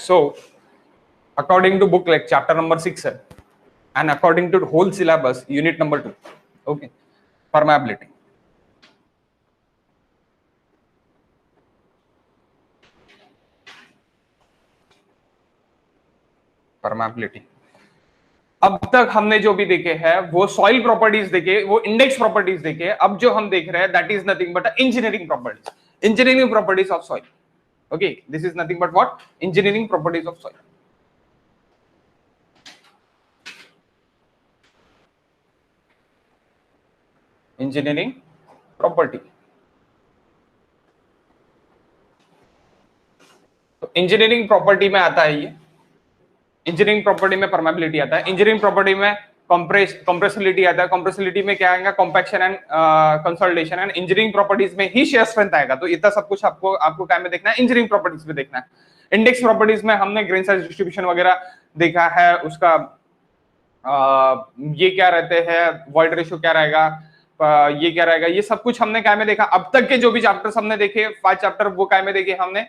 So according to booklet chapter number 6 है, and according to whole syllabus unit number 2, okay, permeability. Permeability अब तक हमने जो भी देखे हैं वो सॉइल प्रॉपर्टीज देखे, वो इंडेक्स प्रॉपर्टीज देखे. अब जो हम देख रहे हैं that is nothing but engineering properties, engineering properties of soil. Okay, this is nothing but what? Engineering properties of soil. Engineering property. तो इंजीनियरिंग प्रॉपर्टी में आता है ये, इंजीनियरिंग प्रॉपर्टी में परमेबिलिटी आता है, इंजीनियरिंग प्रॉपर्टी में कंप्रेसिबिलिटी आता है, कंप्रेसिबिलिटी में क्या आएगा? Compaction and consolidation, and engineering properties में ही शेयर स्ट्रेंथ आएगा. तो इतना सब कुछ आपको क्या में देखना है? इंजीनियरिंग प्रॉपर्टीज में देखना है. इंडेक्स प्रॉपर्टीज में हमने ग्रेन साइज डिस्ट्रीब्यूशन वगैरह देखा है, उसका ये क्या रहते हैं, वॉइड रेशियो क्या रहेगा, ये क्या रहेगा, ये सब कुछ हमने क्या में देखा. अब तक के जो भी चैप्टर्स हमने देखे 5 चैप्टर, वो क्या में देखे हमने?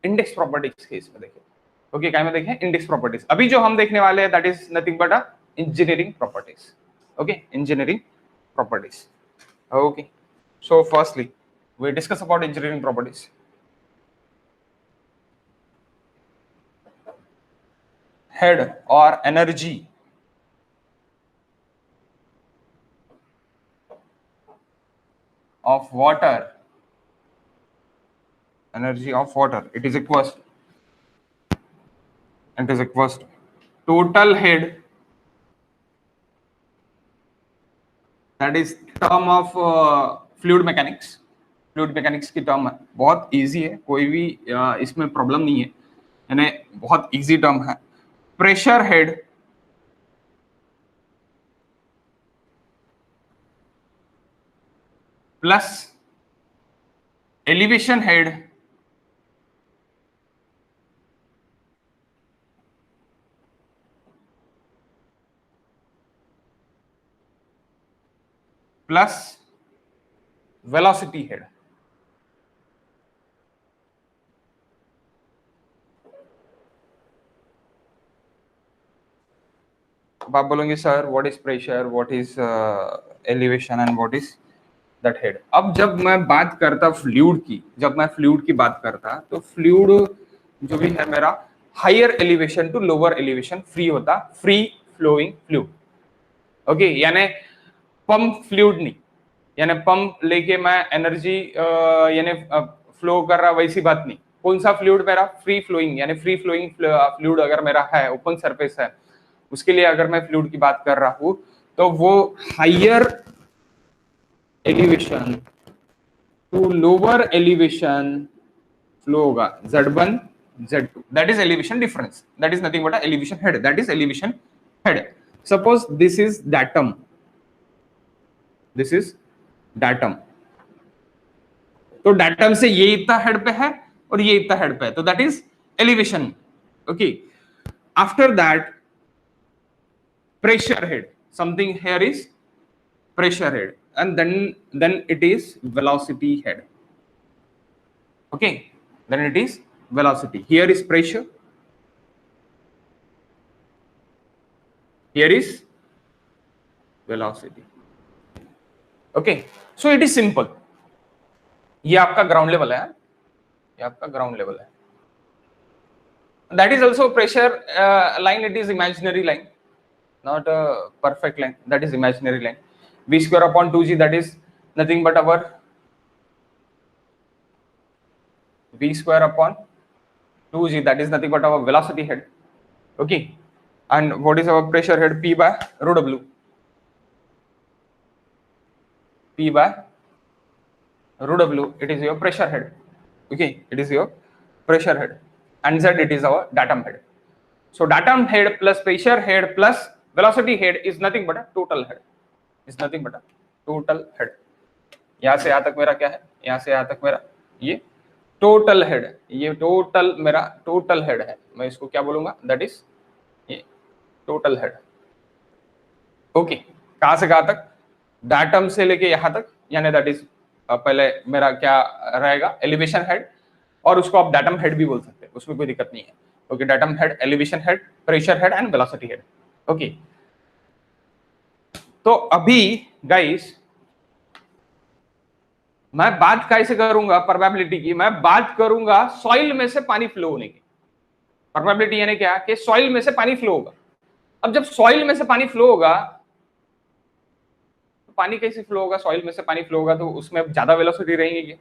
इंडेक्स प्रॉपर्टीज के इसमें देखे. ओके, क्या में देखें? Index properties. अभी जो हम देखने वाले हैं that is nothing but engineering properties. Okay, engineering properties. Okay, so firstly we discuss about engineering properties. Head or energy of water, energy of water, it is equals to total head, that is term of fluid mechanics. Fluid mechanics की term है, बहुत easy है, कोई भी इसमें problem नहीं है, यानी बहुत इजी टर्म है. Pressure head plus elevation head plus velocity head. अब आप बोलेंगे sir what is pressure, what is elevation and what is that head. अब जब मैं बात करता फ्लूइड की, जब मैं फ्लूइड की बात करता, तो फ्लूइड जो भी है मेरा higher elevation to lower elevation free होता, फ्री फ्लोइंग फ्लूइड. ओके, यानी पंप फ्लूइड नहीं, यानी पंप लेके मैं एनर्जी यानी फ्लो कर रहा, वैसी बात नहीं. कौन सा फ्लूइड मेरा? फ्री फ्लोइंग, यानी फ्री फ्लोइंग फ्लूइड अगर मेरा है, ओपन सरफेस है, उसके लिए अगर मैं फ्लूइड की बात कर रहा हूं, तो वो higher elevation to lower elevation flow होगा, Z1 Z2, that is elevation difference, that is nothing but elevation head, that is elevation head. Suppose this is datum, this is datum, तो डाटम से ये इतना हेड पे है और ये इतना हेड पे है, तो that is elevation. Okay, after that pressure head, something here is pressure head, and then it is velocity head. Okay, then it is velocity. Here is pressure, here is velocity. Okay, so it is simple. ये आपका ground level है, ये आपका ground level है. That is also pressure line, it is imaginary line, not a perfect line, that is imaginary line. V square upon 2g, that is nothing but our V square upon 2g, that is nothing but our velocity head. Okay, and what is our pressure head? P by rho W, P by rho W, it is your pressure head. Okay, it is your pressure head, and Z, it is our datum head. So datum head plus pressure head plus velocity head is nothing but a total head, is nothing but a total head. यहां से यहां तक मेरा क्या है? यहां से यहां तक मेरा ये टोटल हेड, ये टोटल मेरा टोटल हेड है, मैं इसको क्या बोलूंगा? दैट इज ये टोटल हेड. ओके, कहां से कहां तक? डाटम से लेके यहां तक, यानी दैट इज पहले मेरा क्या रहेगा? एलिवेशन हेड, और उसको आप डाटम हेड भी बोल सकते हैं. उसमें कोई दिक्कत नहीं है। Okay, datum head, elevation head, pressure head and velocity head. Okay, तो अभी गाइस मैं बात कैसे करूंगा प्रोबेबिलिटी की, मैं बात करूंगा सॉइल में से पानी फ्लो होने की। प्रोबेबिलिटी यानी क्या कि सॉइल में से पानी फ्लो होगा। अब जब सॉइल में से पानी फ्लो होगा, तो पानी कैसे फ्लो होगा? सॉइल में से पानी फ्लो होगा तो उसमें ज्यादा वेलोसिटी रहेगी,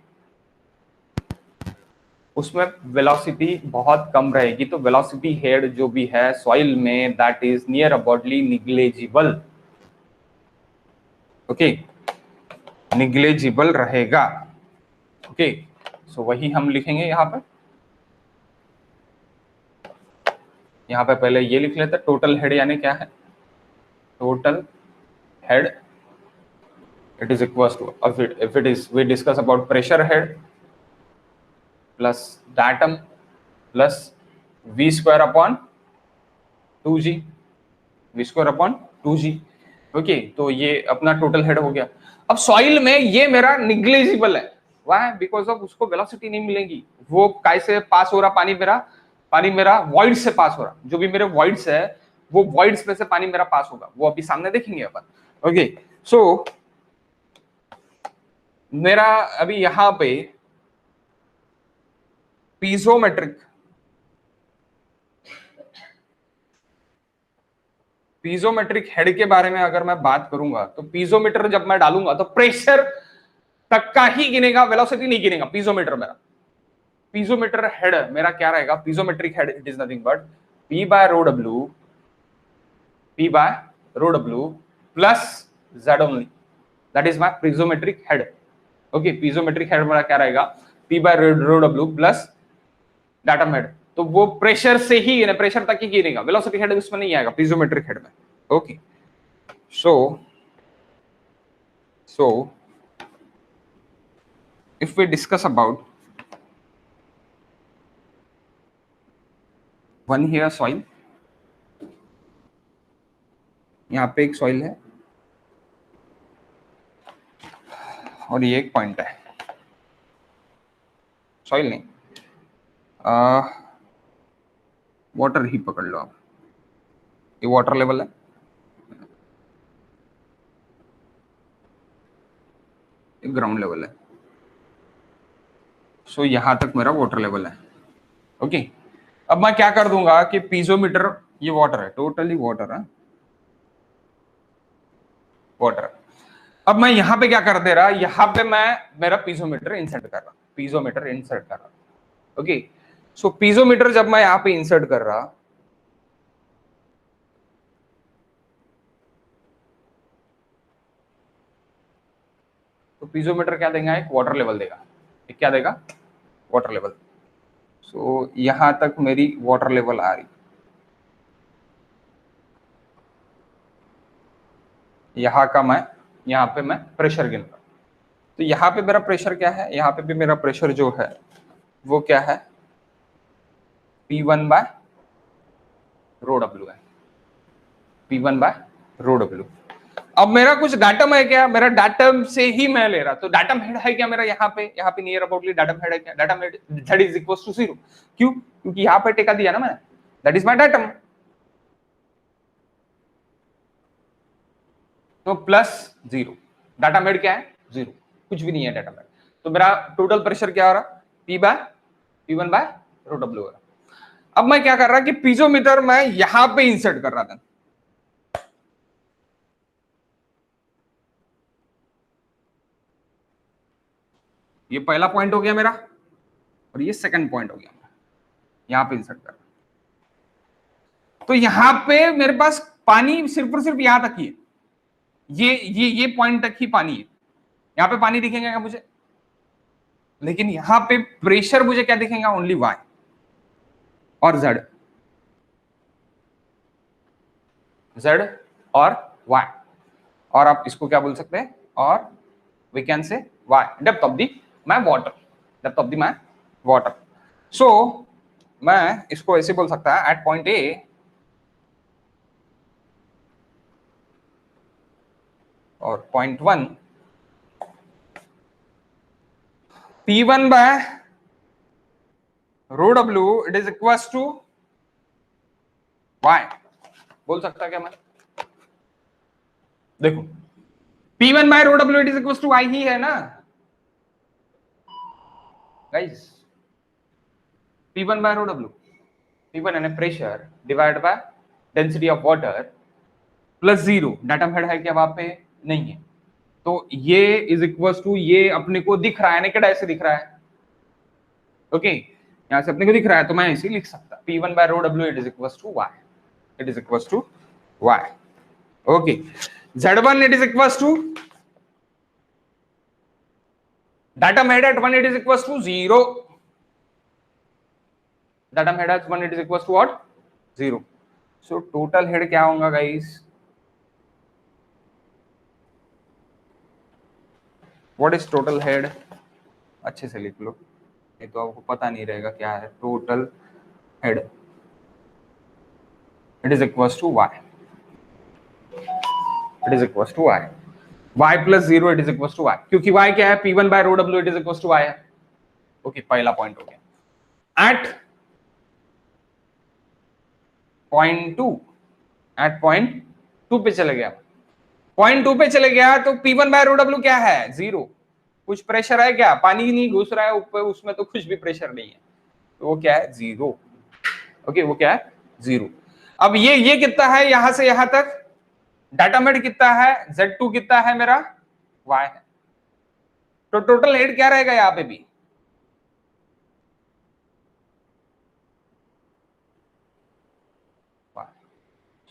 उसमें वेलोसिटी बहुत कम रहेगी। तो वेलोसिटी हेड जो भी है सॉइल में, that is near aboutly negligible. Okay, negligible रहेगा। ओके, सो वही हम लिखेंगे यहां पर। यहां पे पहले ये लिख लेते हैं, टोटल हेड यानी क्या है? Total head, it is equals to, if it is, we discuss about pressure head plus datum plus v square upon 2g, v square upon 2g। Okay, तो ये अपना टोटल हेड हो गया। अब सॉइल में ये मेरा निग्लेजिबल है, वाई? बिकॉज ऑफ उसको वेलोसिटी नहीं मिलेगी। वो कैसे पास हो रहा पानी मेरा? पानी मेरा वॉइड से पास हो रहा, जो भी मेरे वॉइड्स है वो वॉइड्स में से पानी मेरा पास होगा, वो अभी सामने देखेंगे अपन। ओके, सो मेरा अभी यहां पे पीजोमेट्रिक, पीजोमेट्रिक हेड के बारे में अगर मैं बात करूंगा तो पीजोमीटर जब मैं डालूंगा तो प्रेशर तक का ही गिनेगा, वेलोसिटी नहीं गिनेगा पीजोमीटर मेरा। पीजोमीटर हेड मेरा क्या रहेगा? पीजोमेट्रिक head it is nothing but P by rho W, P by rho W plus Z only, that is my piezometric head। Okay, पीजोमेट्रिक head मेरा क्या रहेगा? P by rho W plus datum head. तो वो pressure से ही, pressure तक ही गिनेगा, velocity head उसमें नहीं आएगा पीजोमेट्रिक हेड में। Okay, so if we discuss about one here soil, यहाँ पे एक सॉइल है और ये एक पॉइंट है। सॉइल नहीं, वाटर ही पकड़ लो आप। ये वाटर लेवल है, ये ग्राउंड लेवल है। सो यहां तक मेरा वाटर लेवल है। ओके, अब मैं क्या कर दूंगा कि पीजोमीटर, ये वाटर है, टोटली वाटर है, वाटर। अब मैं यहां पे क्या कर दे रहा, यहां पे मैं मेरा पीजोमीटर इंसर्ट कर रहा, पीजोमीटर इंसर्ट कर रहा। ओके, सो पीजोमीटर जब मैं यहां पे इंसर्ट कर रहा, तो पीजोमीटर क्या देगा? एक वाटर लेवल देगा। एक क्या देगा? Water level. सो यहां तक मेरी वाटर लेवल आ रही, यहां का मैं, यहां पे मैं प्रेशर गिन रहा। तो यहां पे मेरा प्रेशर क्या है? यहां पे भी मेरा प्रेशर जो है वो क्या है? P1 बाय रो डब्ल्यू है, P1 बाय रो डब्ल्यू। अब मेरा कुछ डाटम है क्या? मेरा डाटम से ही मैं ले रहा, तो डाटम हेड है क्या मेरा? यहाँ पे नियर अबाउटली डाटम हेड है क्या? Datum head that is equals to 0। क्यों? क्योंकि यहाँ पे टेका दिया ना मैंने, दैट इज माय डाटम। तो प्लस 0, डाटम हेड क्या है? 0, कुछ भी नहीं है डाटम हेड। तो मेरा टोटल प्रेशर क्या हो रहा? P1 बाय रो डब्ल्यू हो रहा। अब मैं क्या कर रहा कि पीजोमीटर मैं यहां पे इंसर्ट कर रहा था। ये पहला पॉइंट हो गया मेरा और ये सेकंड पॉइंट हो गया, यहां पे इंसर्ट कर रहा। तो यहां पे मेरे पास पानी सिर्फ और सिर्फ यहां तक ही है, ये पॉइंट तक ही पानी है। यहां पे पानी दिखेगा क्या मुझे? लेकिन यहां पे प्रेशर मुझे क्या दिखेगा? ओनली वाई और जेड, जेड और वाई। और आप इसको क्या बोल सकते हैं? और we can say y depth of the my water, depth of the my water. So मैं इसको ऐसे बोल सकता है, एट पॉइंट ए और पॉइंट 1, P1 बाय रो डब्ल्यू it is equal to y, बोल सकता क्या मैं? देखो P1 बाय रो डब्ल्यू it is equal to y ही है ना गाइस, P1 बाय रो डब्ल्यू, P1 यानी pressure divide by density of water plus 0, data head है क्या वहां पे? नहीं है, तो ये इज इक्वल टू, ये अपने को दिख रहा है नेकेड ऐसे दिख रहा है, ओके यहां से अपने को दिख रहा है, तो मैं ऐसे लिख सकता P1 बाय रो डब्ल्यू it is equal to y, it is equal to y, okay Z1 it is equal to datum head at 1 it is equals to 0, datum head at 1 it is equals to what? 0. So total head क्या होगा guys? What is total head? अच्छे से लिख लो, नहीं तो आपको पता नहीं रहेगा क्या है total head. It is equals to y. It is equals to y. Y plus 0 it is equals to y. क्योंकि y क्या है? P1 by rho w it is equals to y है. Okay, पहला पॉइंट हो गया. At point 2, at point 2 पे चले गया, पॉइंट 2 पे चले गया तो P1 बाय रो डब्ल्यू क्या है? 0. कुछ प्रेशर है क्या? पानी नहीं घुस रहा है ऊपर, उसमें तो कुछ भी प्रेशर नहीं है, तो वो क्या है? 0. ओके वो क्या है? 0. अब ये कितना है यहां से यहां तक? डाटा मेड कितना है? Z2 कितना है मेरा? Y है, तो टोटल हेड क्या रहेगा यहां पे भी?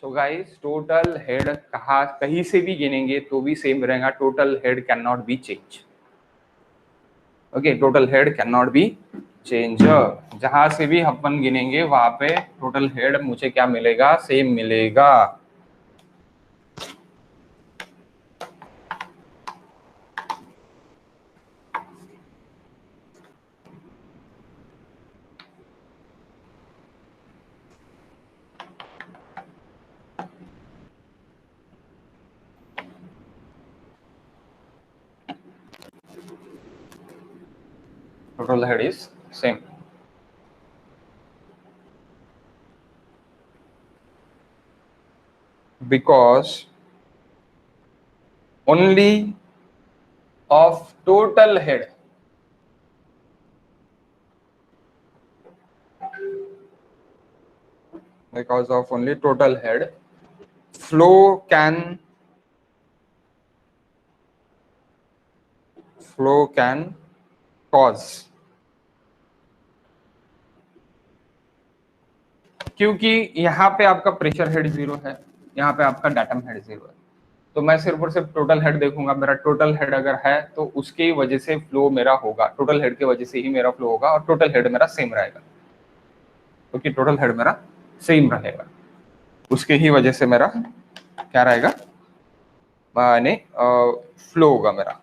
सो गाइस टोटल हेड कहीं से भी गिनेंगे तो भी सेम रहेगा, total head can not be change, okay total head can not be change, जहां से भी अपन गिनेंगे वहां पे टोटल हेड मुझे क्या मिलेगा? सेम मिलेगा. Total head is same. Because only of total head, because of only total head, flow can cause, क्योंकि यहाँ पे आपका प्रेशर हेड 0 है, यहाँ पे आपका डाटम हेड 0 है, तो मैं सिर्फ और सिर्फ टोटल हेड देखूंगा. मेरा टोटल हेड अगर है तो उसकी वजह से फ्लो मेरा होगा, टोटल हेड की वजह से ही मेरा फ्लो होगा, और टोटल हेड मेरा सेम रहेगा, क्योंकि टोटल हेड मेरा सेम रहेगा, उसके ही वजह से मेरा क्या रहेगा? माने फ्लो होगा मेरा.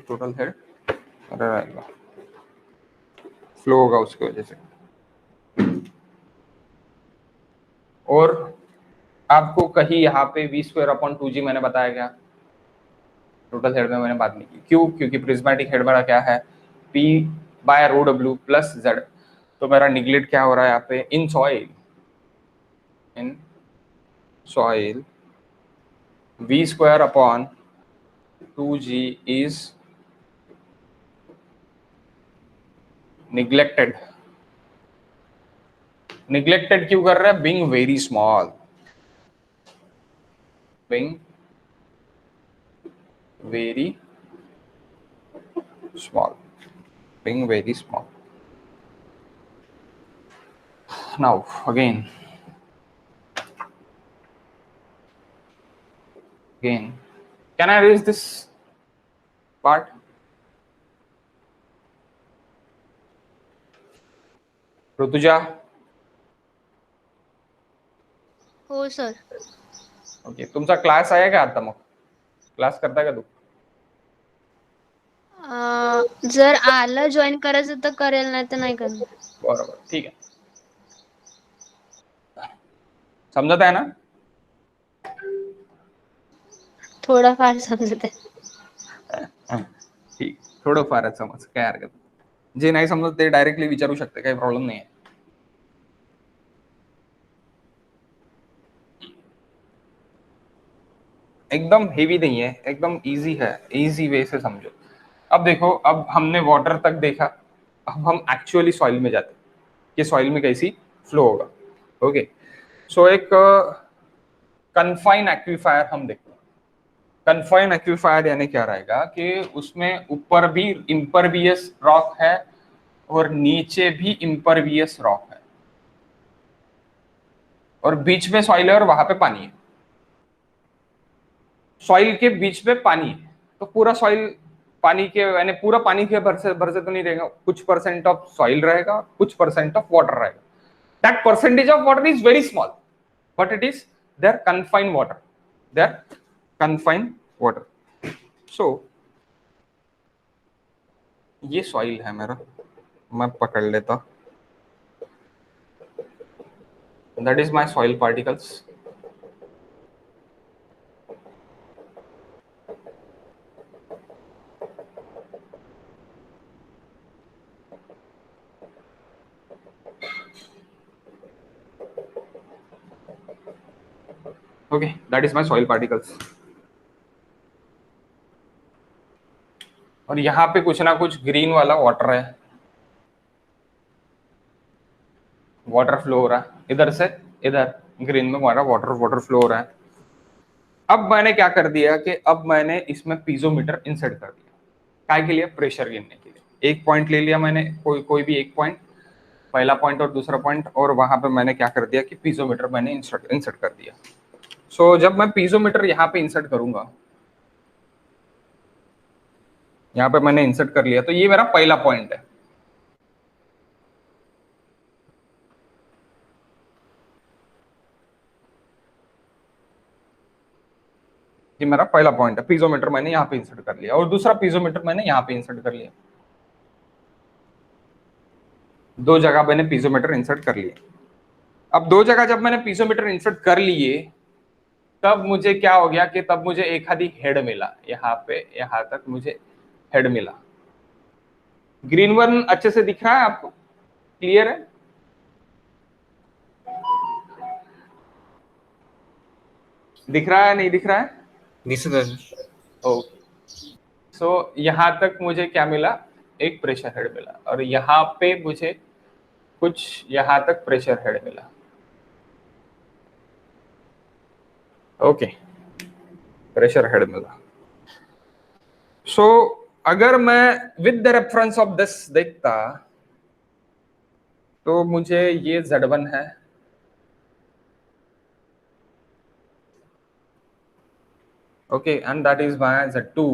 टोटल हेड रहेगा, फ्लो होगा उसकी वजह से. और आपको कहीं यहाँ पे v² मैंने बताया गया, टोटल हेड में मैंने बात नहीं की. क्यों? क्योंकि प्रिज्मेटिक हेड मेरा क्या है? P bye rho W plus Z, तो मेरा निगलेक्ट क्या हो रहा है यहाँ पे? In soil v²/2g is neglected. Neglected क्यों कर रहा है? Being very small, being very small, being very small. Now again again. Can I erase this part? Rutuja. हो सर. ओके, तुमचा क्लास आहे का आता? मग क्लास करता का तू? जर आला जॉईन करायचं तर करेल, नाही तर नाही करणार. बरोबर, ठीक आहे. समजत आहे ना? थोडंफार समजत आहे. ठीक, थोडंफारच समज, काय हरकत नाही. जे नाही समजत ते डायरेक्टली विचारू शकते, काही प्रॉब्लेम नाही आहे. एकदम हेवी नहीं है, एकदम इजी है, इजी वे से समझो. अब देखो, अब हमने वाटर तक देखा, अब हम एक्चुअली सॉइल में जाते हैं कि सॉइल में कैसी फ्लो होगा. ओके, सो एक कन्फाइन एक्विफायर हम देखते हैं. कन्फाइन एक्विफायर यानी क्या रहेगा कि उसमें ऊपर भी इम्परवियस रॉक है और नीचे भी इम्परवियस रॉक है और बीच में सॉइल है और वहां पे पानी है. सॉइल के बीच में पानी है, तो पूरा सॉइल पानी के, यानी पूरा पानी के भर से तो नहीं रहेगा. कुछ परसेंट ऑफ सॉइल रहेगा, कुछ परसेंट ऑफ वाटर रहेगा. That percentage of water is very small, but it is there confined water, there confined water. So ये सॉइल है मेरा, मैं पकड़ लेता. That is my soil particles. Okay, that is my soil particles. और यहाँ पे कुछ ना कुछ ग्रीन वाला वाटर है, वाटर फ्लो हो रहा है इधर से इधर. ग्रीन में हमारा वाटर फ्लो हो रहा है. अब मैंने क्या कर दिया कि अब मैंने इसमें पीजोमीटर इंसर्ट कर दिया. काय के लिए? प्रेशर गिनने के लिए. एक पॉइंट ले लिया मैंने, कोई भी एक पॉइंट, पहला पॉइंट और दूसरा पॉइंट, और वहां पे मैंने क्या कर दिया कि पीजोमीटर मैंने इंसर्ट कर दिया. सो जब मैं पीजोमीटर यहाँ पे इंसर्ट करूंगा, यहाँ पे मैंने इंसर्ट कर लिया, तो ये मेरा पहला पॉइंट है. ये मेरा पहला पॉइंट है. पीजोमीटर मैंने यहाँ पे इंसर्ट कर लिया और दूसरा पीजोमीटर मैंने यहाँ पे इंसर्ट कर लिया. दो जगह मैंने पीजोमीटर इंसर्ट कर लिए. अब दो जगह जब मैंने पीजोमीटर इंसर्ट कर लिए, तब मुझे क्या हो गया कि तब मुझे एक आधी हेड मिला. यहाँ पे यहाँ तक मुझे हेड मिला. ग्रीन वन अच्छे से दिख रहा है आपको? क्लियर है? दिख रहा है, नहीं दिख रहा है? ओके, सो यहाँ तक मुझे क्या मिला? एक प्रेशर हेड मिला. और यहाँ पे मुझे कुछ यहाँ तक प्रेशर हेड मिला. ओके, प्रेशर हेड मिला. सो अगर मैं with the reference of this देखता, तो मुझे ये Z1 है, okay, and that is my Z2.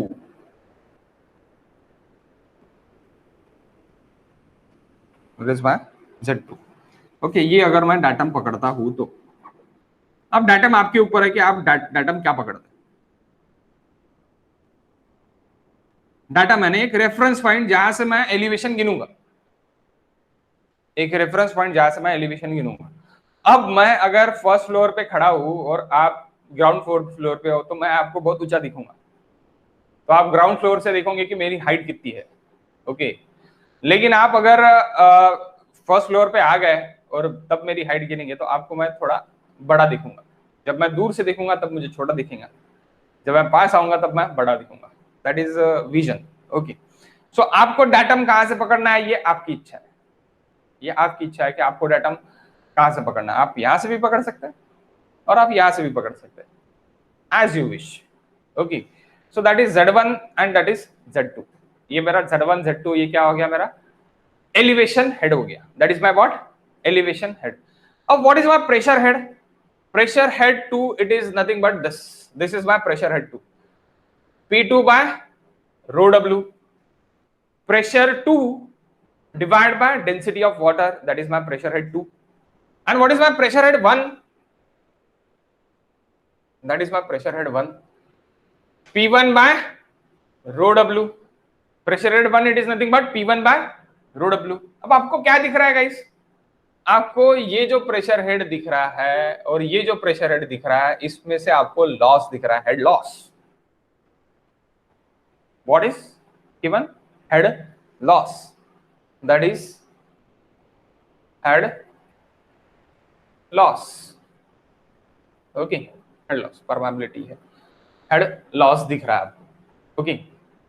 This my Z2. Okay, ये अगर मैं डाटम पकड़ता हूं तो. अब डाटम आपके ऊपर है कि आप डाटम क्या पकड़ते हैं. डाटा मैंने एक रेफरेंस पॉइंट जहां से मैं एलिवेशन गिनूंगा, एक रेफरेंस पॉइंट जहां से मैं एलिवेशन गिनूंगा. अब मैं अगर फर्स्ट फ्लोर पे खड़ा हूं और आप ग्राउंड फ्लोर पे हो, तो मैं आपको बहुत ऊंचा दिखूंगा. तो आप ग्राउंड फ्लोर से देखोगे कि मेरी हाइट कितनी है. ओके, लेकिन आप अगर फर्स्ट फ्लोर पे आ गए और तब मेरी हाइट गिनेंगे, तो आपको मैं थोड़ा बड़ा दिखूंगा. जब मैं दूर से देखूंगा तब मुझे छोटा दिखेगा, जब मैं पास आऊंगा तब मैं बड़ा दिखूंगा. That is vision. Okay, so आपको डाटम कहां से पकड़ना है, ये आपकी इच्छा है. ये आपकी इच्छा है कि आपको डाटम कहां से पकड़ना है. आप यहां से भी पकड़ सकते हैं और आप यहां से भी पकड़ सकते हैं, as you wish. Okay, so that is Z1 and that is Z2. ये मेरा Z1 Z2, ये क्या हो गया? मेरा एलिवेशन हेड हो गया. That is my what? Elevation head. अब what is my pressure head? pressure head 2, it is nothing but this is my pressure head 2, P2 by rho W. Pressure 2 divided by density of water, that is my pressure head 2. And what is my pressure head 1? That is my pressure head 1, P1 by rho W. Pressure head 1 it is nothing but P1 by rho W. अब आपको क्या दिख रहा है guys? आपको ये जो pressure head दिख रहा है और ये जो प्रेशर हेड दिख रहा है, इसमें से आपको लॉस दिख रहा है, head loss. What is given? Head loss. That is head loss. Okay, head loss permeability है, हेड लॉस दिख रहा है आपको. ओके,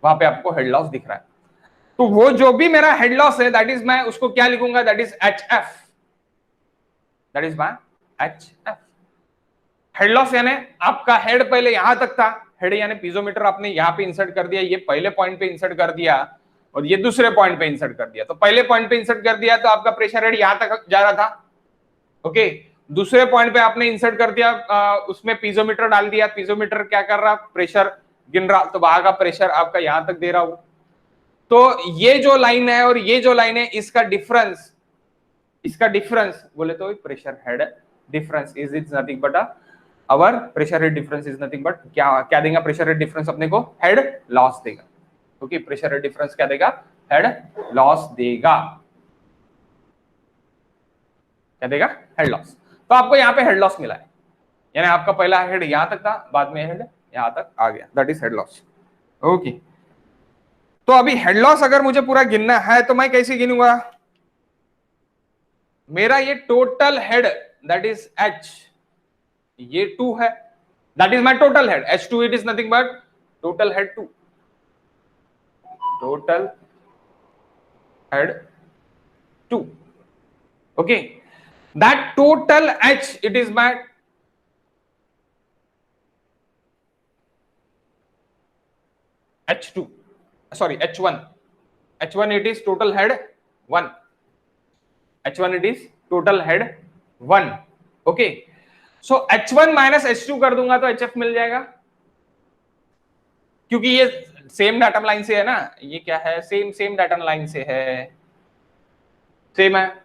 वहां पे आपको हेड लॉस दिख रहा है. तो वो जो भी मेरा हेड लॉस है, दैट इज मैं उसको क्या लिखूंगा? That is HF. That is my HF. Head loss यानी आपका हेड पहले यहां तक था, हेड यानी पीजोमीटर आपने यहां पे इंसर्ट कर दिया, ये पहले पॉइंट पे इंसर्ट कर दिया और ये दूसरे पॉइंट पे इंसर्ट कर दिया. तो पहले पॉइंट पे इंसर्ट कर दिया तो आपका प्रेशर हेड यहां तक जा रहा था. ओके, दूसरे पॉइंट पे आपने इंसर्ट कर दिया, उसमें पीजोमीटर डाल दिया. पीजोमीटर क्या कर रहा? प्रेशर गिन रहा. तो वहां का प्रेशर आपका यहां तक दे रहा हूं. तो ये जो लाइन है और ये जो लाइन है, इसका डिफरेंस बोले तो pressure head difference is nothing but our pressure head difference is nothing but क्या देगा? प्रेशर हेड डिफरेंस अपने को हेड लॉस देगा. ओके, प्रेशर हेड डिफरेंस क्या देगा? हेड लॉस देगा. क्या देगा? Head loss. तो आपको यहाँ पे हेड लॉस मिला है, यानी आपका पहला हेड यहां तक था, बाद में हेड यहां तक आ गया, that is head loss. Okay, तो अभी हेड लॉस अगर मुझे पूरा गिनना है तो मैं कैसे गिनूंगा? मेरा ये total head that is H, ये 2 है, that is my total head. H2 it is nothing but total head 2, total head 2. Okay, that total H it is my H2, sorry H1. H1 it is total head 1. H1 it is total head 1. Okay, so H1 minus H2 कर दूंगा तो HF मिल जाएगा, क्योंकि ये same datum line से है ना. ये क्या है? सेम डाटम लाइन से है, सेम है.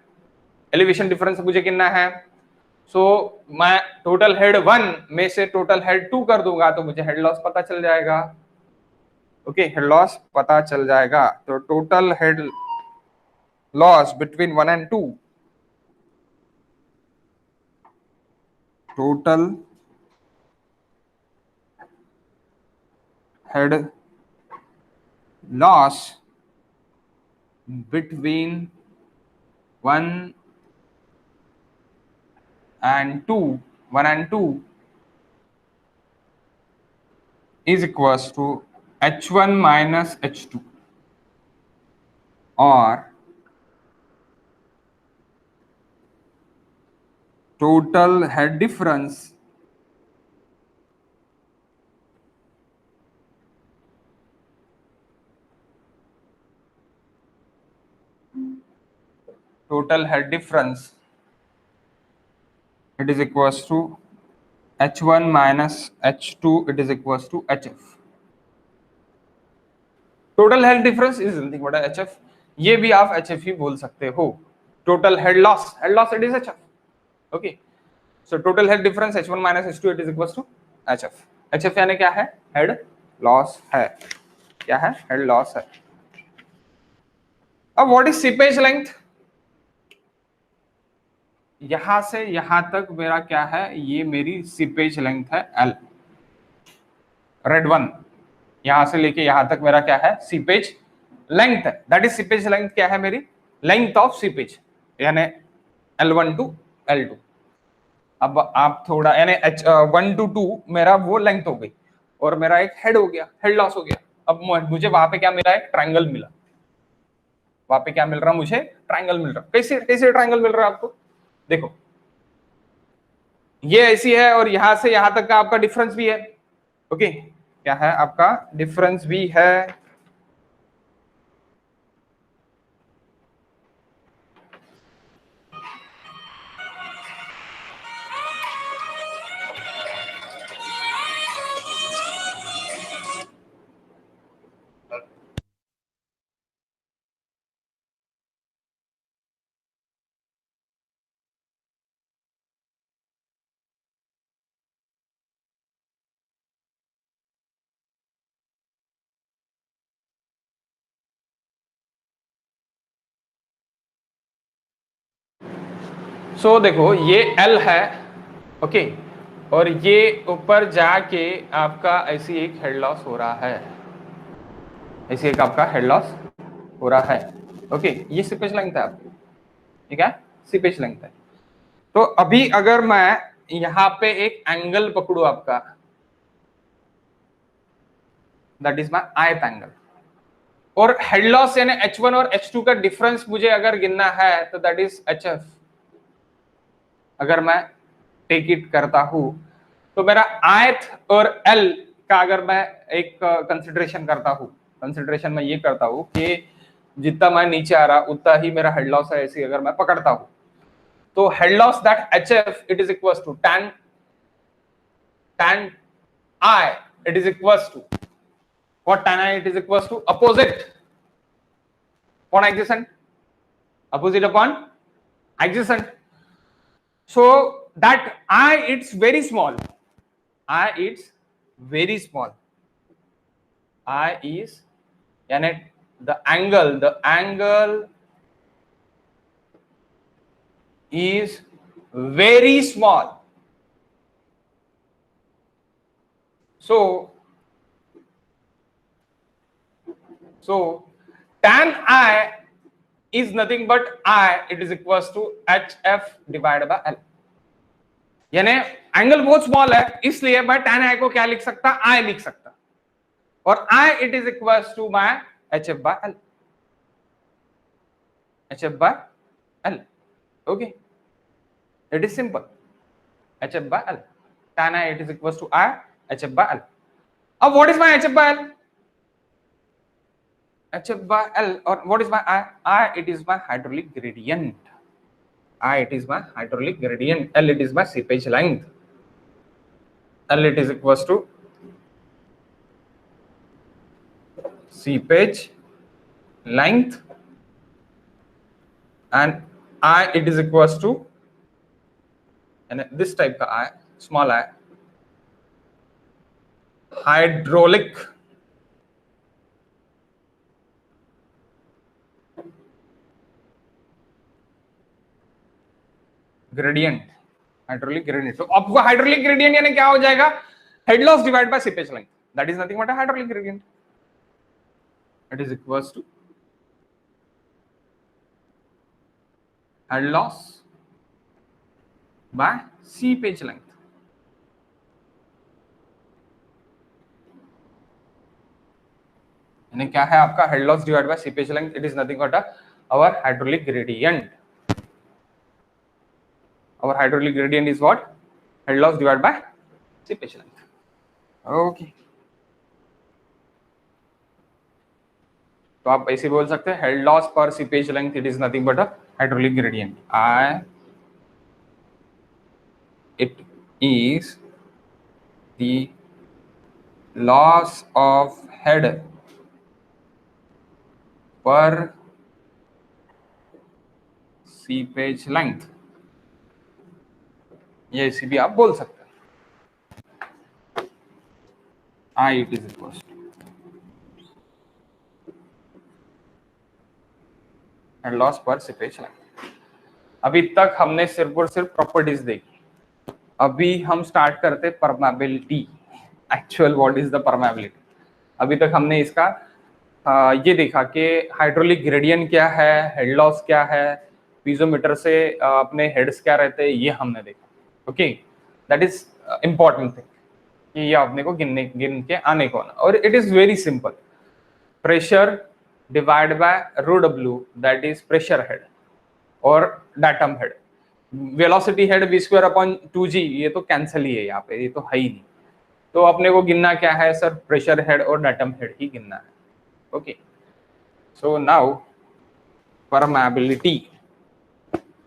एलिवेशन डिफरेंस मुझे कितना है? सो मैं टोटल हेड 1 में से टोटल हेड 2 कर दूंगा तो मुझे हेड लॉस पता चल जाएगा. ओके, हेड लॉस पता चल जाएगा. तो total head loss between 1 and 2, total head loss between 1 and 2 is equals to H1 minus H2, or total head difference it is equals to H1 minus H2, it is equals to HF. Total head difference is nothing but HF. ये भी आप HF ही बोल सकते हो. Total head loss it is HF. Okay, so total head difference H1 minus H2 it is equals to HF. HF यानी क्या है? Head loss है. क्या है? हेड लॉस है. अब व्हाट इज सीपेज लेंथ? यहां से यहां तक मेरा क्या है? ये मेरी सीपेज लेंथ है L, रेड 1. यहां से लेके यहां तक मेरा क्या है? सीपेज लेंथ है. That is seepage length. क्या है मेरी? लेंथ ऑफ सीपेज, यानी L1 to L2. अब आप थोड़ा यानी H1 to 2 मेरा वो लेंथ हो गई और मेरा एक हेड हो गया, हेड लॉस हो गया. अब मुझे वहां पे क्या मिला? एक ट्रायंगल मिला. वहां पे क्या मिल रहा? मुझे ट्रायंगल मिल रहा. कैसे ट्रायंगल मिल रहा है आपको? देखो, ये ऐसी है और यहां से यहां तक का आपका डिफरेंस भी है. ओके, क्या है? आपका डिफरेंस भी है. सो देखो ये L है, ओके, और ये ऊपर जाके आपका ऐसी एक हेड लॉस हो रहा है, ऐसी एक आपका हेड लॉस हो रहा है, ओके। ये सीपेज लेंथ है आपकी, ठीक है, सीपेज लेंथ है। तो अभी अगर मैं यहां पे एक एंगल पकड़ू आपका, दैट इज माय आयत एंगल, और हेड लॉस यानी H1 और H2 का डिफरेंस मुझे अगर गिनना है तो दैट इज HF। अगर मैं टेक इट करता हूं तो मेरा आयत और L का अगर मैं एक कंसिडरेशन करता हूं, कंसिडरेशन में ये करता हूं कि जितना मैं नीचे आ रहा उतना ही मेरा हेड लॉस है, ऐसी अगर मैं पकड़ता हूं, तो head loss that HF it is equal to tan I, it is equals to what? Tan I, it is equals to opposite upon adjacent, opposite upon adjacent. So that I, it's very small, I, it's very small, I is yani the angle is very small. So tan I is nothing but I, it is equals to HF divided by L। यानी angle बहुत small है, इसलिए मैं tan I को क्या लिख सकता, I लिख सकता, और I it is equals to my HF by L, HF by L, okay, it is simple, HF by L, tan I it is equals to I, HF by L। अब what is my HF by L? HF by L, or what is my I it is my hydraulic gradient, I it is my hydraulic gradient, L it is my seepage length, L it is equals to seepage length, and I it is equals to, and this type का I, small I, hydraulic gradient, hydraulic gradient. तो आपको hydraulic gradient यानी क्या हो जाएगा, head loss divide by seepage length, that is nothing but hydraulic gradient, it is equals to head loss by seepage length. यानी क्या है आपका head loss divide by seepage length, it is nothing but our hydraulic gradient. Our hydraulic gradient is what? Head loss divided by seepage length. Okay. तो आप ऐसे बोल सकते हैं हेड लॉस पर seepage length it is nothing but a hydraulic gradient, I it is the loss of head per seepage length, ये ऐसे भी आप बोल सकते हैं, I it is equals to head loss पर सीपेज लेंथ। अभी तक हमने सिर्फ और सिर्फ प्रॉपर्टीज देखी, अभी हम स्टार्ट करते permeability, actual what is the permeability. अभी तक हमने इसका ये देखा कि हाइड्रोलिक ग्रेडियंट क्या है, हेड लॉस क्या है, पीजोमीटर से अपने हेड्स क्या रहते हैं, ये हमने देखा, okay, that is important thing कि ये अपने को गिन के आने को ना, और it is very simple, pressure divide by rho डब्ल्यू, दैट इज प्रेशर हेड और datum head, velocity head v square upon 2g, ये तो कैंसिल ही है यहाँ पे, ये तो है ही नहीं। तो अपने को गिनना क्या है सर, प्रेशर हेड और डाटम हेड ही गिनना है, okay. So now permeability,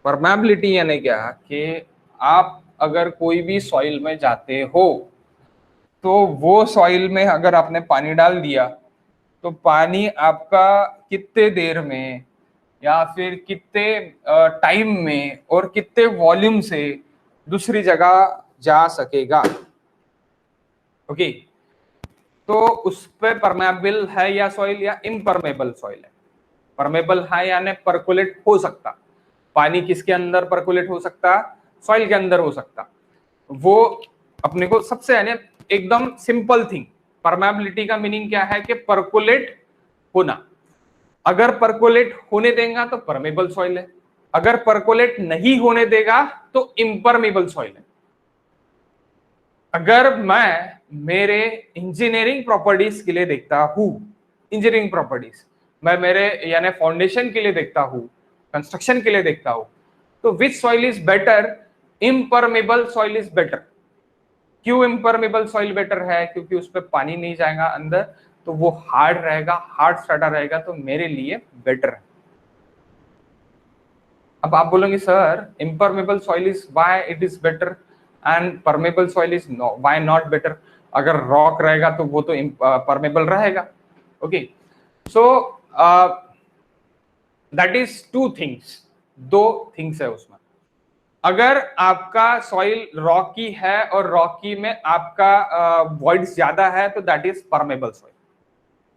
permeability यानी क्या कि आप अगर कोई भी सॉइल में जाते हो तो वो सॉइल में अगर आपने पानी डाल दिया तो पानी आपका कितने देर में या फिर कितने टाइम में और कितने वॉल्यूम से दूसरी जगह जा सकेगा, ओके। तो उस पे परमेबल है या सॉइल या इम्परमेबल सॉइल है, परमेबल है यानी परकुलेट हो सकता, पानी किसके अंदर परकुलेट हो सकता? सॉइल के अंदर हो सकता। वो अपने को सबसे यानी एकदम सिंपल थिंग, परमेबिलिटी का मीनिंग क्या है कि परकुलेट होना। अगर परकुलेट होने देगा तो परमेबल सॉइल है, अगर परकुलेट नहीं होने देगा तो इम्परमेबल सॉइल है। अगर मैं मेरे इंजीनियरिंग प्रॉपर्टीज के लिए देखता हूं, इंजीनियरिंग प्रॉपर्टीज मैं मेरे यानी फाउंडेशन के लिए देखता हूं, कंस्ट्रक्शन के लिए देखता हूं, तो विच soil is better? Impermeable soil is better. क्यों इम्परमेबल सॉइल बेटर है? क्योंकि उस पर पानी नहीं जाएगा अंदर, तो वो हार्ड रहेगा, हार्ड स्ट्रैटा रहेगा, तो मेरे लिए बेटर है। अब आप बोलेंगे sir impermeable soil is why it is better and permeable soil is why not better? अगर रॉक रहेगा तो वो तो परमेबल रहेगा। Okay, so that is two things, दो थिंग्स है उसमें। अगर आपका सॉइल रॉकी है और रॉकी में आपका वॉइड्स ज्यादा है तो that is permeable soil,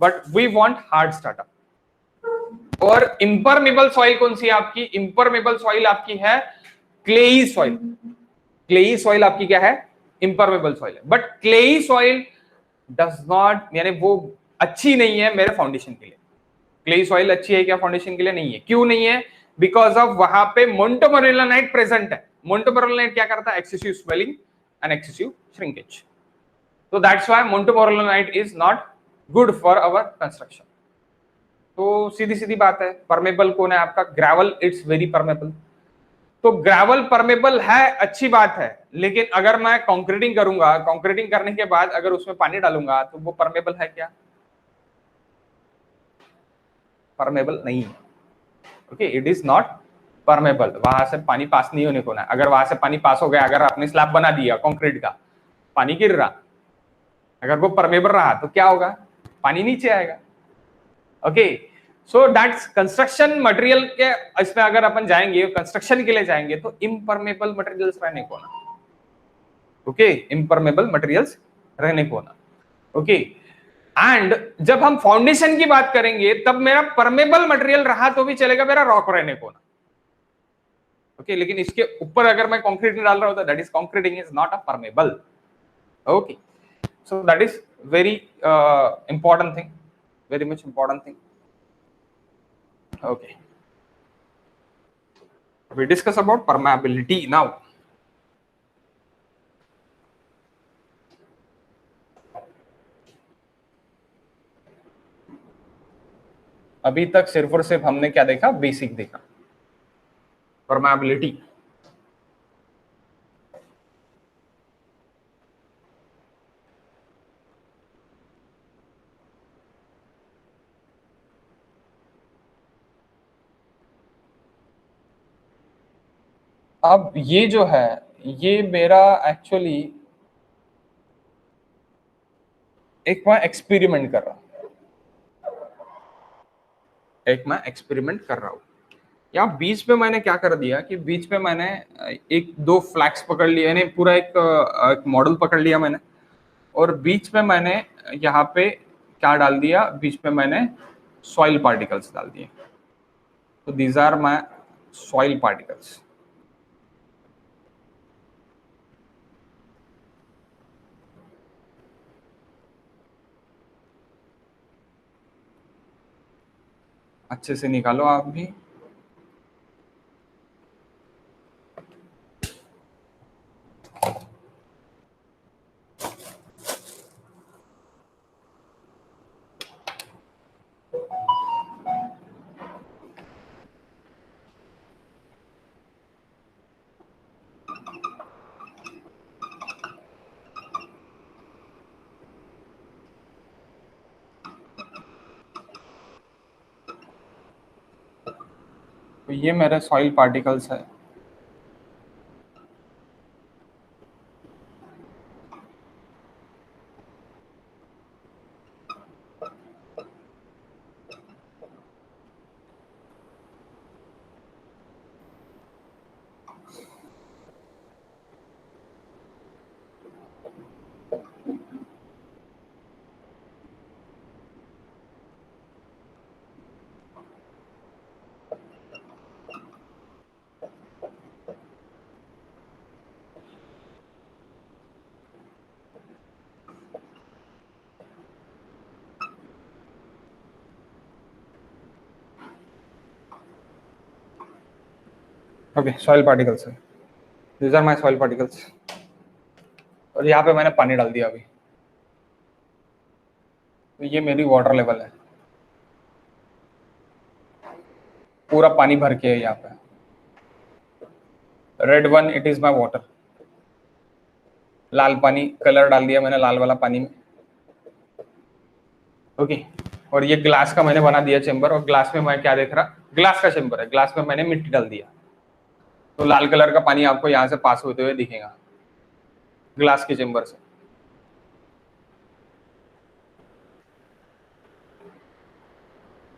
but we want hard startup. और इम्परमेबल सॉइल कौन सी है आपकी? इम्परमेबल सॉइल आपकी है क्लेई सॉइल। क्लेई सॉइल आपकी क्या है? इम्परमेबल सॉइल है। But clayey soil does not, यानी वो अच्छी नहीं है मेरे फाउंडेशन के लिए। क्लेई सॉइल अच्छी है क्या फाउंडेशन के लिए? नहीं है। क्यों नहीं है? बिकॉज ऑफ वहां पे मोंटोमोरेलानाइट प्रेजेंट है। मोंटोमोरेलानाइट क्या करता है? Excessive swelling and excessive shrinkage. तो that's why montmorillonite is not good for our construction. तो सीधी सीधी बात है, परमेबल कौन है आपका? Gravel, it's very permeable. तो ग्रेवल परमेबल है, अच्छी बात है, लेकिन अगर मैं कंक्रीटिंग करूंगा, कंक्रीटिंग करने के बाद अगर उसमें पानी डालूंगा तो वो परमेबल है क्या? परमेबल नहीं है। Okay, it is not permeable. वहां से पानी पास नहीं होने को ना। अगर वहां से पानी पास हो गया, अगर आपने स्लैब बना दिया कंक्रीट का, पानी गिर रहा, अगर वो परमेबल रहा तो क्या होगा? पानी नीचे आएगा। Okay, so that's construction material के, इसमें अगर अपन जाएंगे कंस्ट्रक्शन के लिए जाएंगे तो इम्परमेबल मटेरियल्स रहने को ना। ओके, इम्परमेबल मटेरियल्स रहने को ना। ओके, एंड जब हम फाउंडेशन की बात करेंगे तब मेरा परमेबल मटेरियल रहा तो भी चलेगा, मेरा रॉक रहने को ना। ओके, लेकिन इसके ऊपर अगर मैं कंक्रीट नहीं डाल रहा होता, that is concreting is not a permeable. Okay, so that is very important thing, very much important thing. Okay, we discuss about permeability now. अभी तक सिर्फ और सिर्फ हमने क्या देखा? बेसिक देखा, परमेबिलिटी। अब ये जो है, ये मेरा एक्चुअली एक मैं एक्सपेरिमेंट कर रहा हूं, एक मैं एक्सपेरिमेंट कर रहा हूं। यहाँ बीच में मैंने क्या कर दिया कि बीच में मैंने एक दो फ्लैग्स पकड़ लिए, यानी पूरा एक मॉडल पकड़ लिया मैंने, और बीच में मैंने यहाँ पे क्या डाल दिया? बीच में मैंने सॉइल पार्टिकल्स डाल दिए। तो these are my soil particles. अच्छे से निकालो आप भी। तो ये मेरे सॉइल पार्टिकल्स है। ओके, सॉइल पार्टिकल्स है, these are my soil particles. और यहाँ पे मैंने पानी डाल दिया अभी, तो ये मेरी वाटर लेवल है, पूरा पानी भर के है यहाँ पे। Red one it is my water, लाल पानी कलर डाल दिया मैंने लाल वाला पानी में। ओके, और ये ग्लास का मैंने बना दिया चेंबर, और ग्लास में मैं क्या देख रहा, ग्लास का चेंबर है, ग्लास में मैंने मिट्टी डाल दिया, तो लाल कलर का पानी आपको यहाँ से पास होते हुए दिखेगा ग्लास के चेंबर से।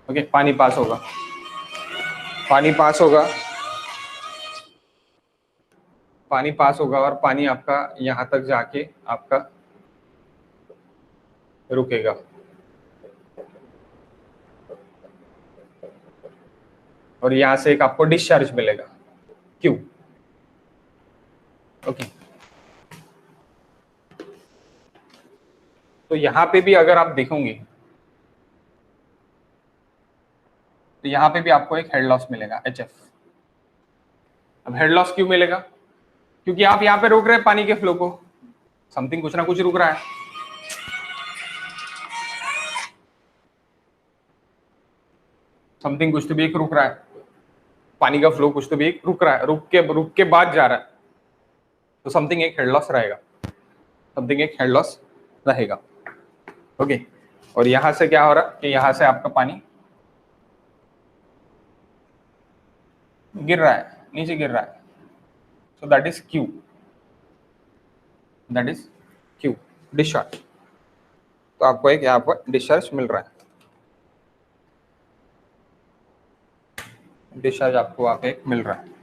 ओके, पानी पास होगा, पानी पास होगा, पानी पास होगा, और पानी आपका यहां तक जाके आपका रुकेगा। और यहां से एक आपको डिस्चार्ज मिलेगा, क्यों? ओके, तो यहां पे भी अगर आप देखोगे तो यहां पे भी आपको एक हेड लॉस मिलेगा, HF। अब हेड लॉस क्यों मिलेगा? क्योंकि आप यहाँ पे रोक रहे हैं पानी के फ्लो को, समथिंग कुछ ना कुछ रुक रहा है, समथिंग कुछ तो भी एक रुक रहा है, पानी का फ्लो कुछ तो भी एक रुक रहा है, रुक के बाद जा रहा है, तो समथिंग एक हेड लॉस रहेगा, समथिंग एक हेड लॉस रहेगा। ओके, और यहां से क्या हो रहा है कि यहां से आपका पानी गिर रहा है, नीचे गिर रहा है, सो that is Q, that is Q, discharge. तो आपको एक यहाँ पर डिस्चार्ज मिल रहा है, डिस्चार्ज आपको वहां पे मिल रहा है।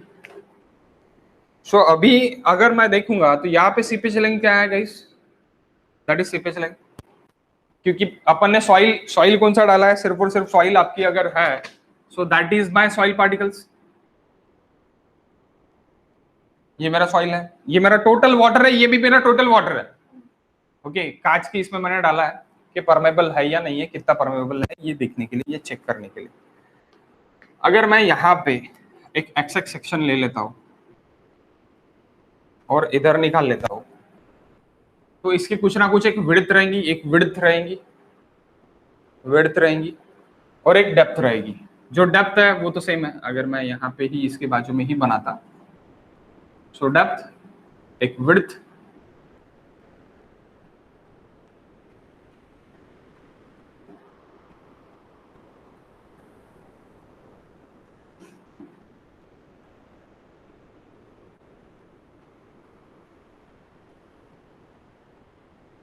सो अभी अगर मैं देखूंगा तो यहाँ पे सीपेज लाइन क्या है guys, that is seepage line, क्योंकि अपन ने सॉइल सॉइल कौन सा डाला है, सिर्फ और सिर्फ सॉइल आपकी अगर है, सो that is my soil particles. ये मेरा सॉइल है, ये मेरा टोटल वाटर है, ये भी मेरा टोटल वाटर है। ओके, कांच की इसमें मैंने डाला है कि परमेबल है या नहीं है, कितना परमेबल है, ये देखने के लिए, ये चेक करने के लिए। अगर मैं यहाँ पे एक एक्स सेक्शन ले लेता हूं और इधर निकाल लेता हूं, तो इसकी कुछ ना कुछ एक विड्थ रहेंगी, एक विड्थ रहेंगी, विड्थ रहेंगी, और एक डेप्थ रहेगी। जो डेप्थ है वो तो सेम है, अगर मैं यहाँ पे ही इसके बाजू में ही बनाता, सो डेप्थ एक विड्थ,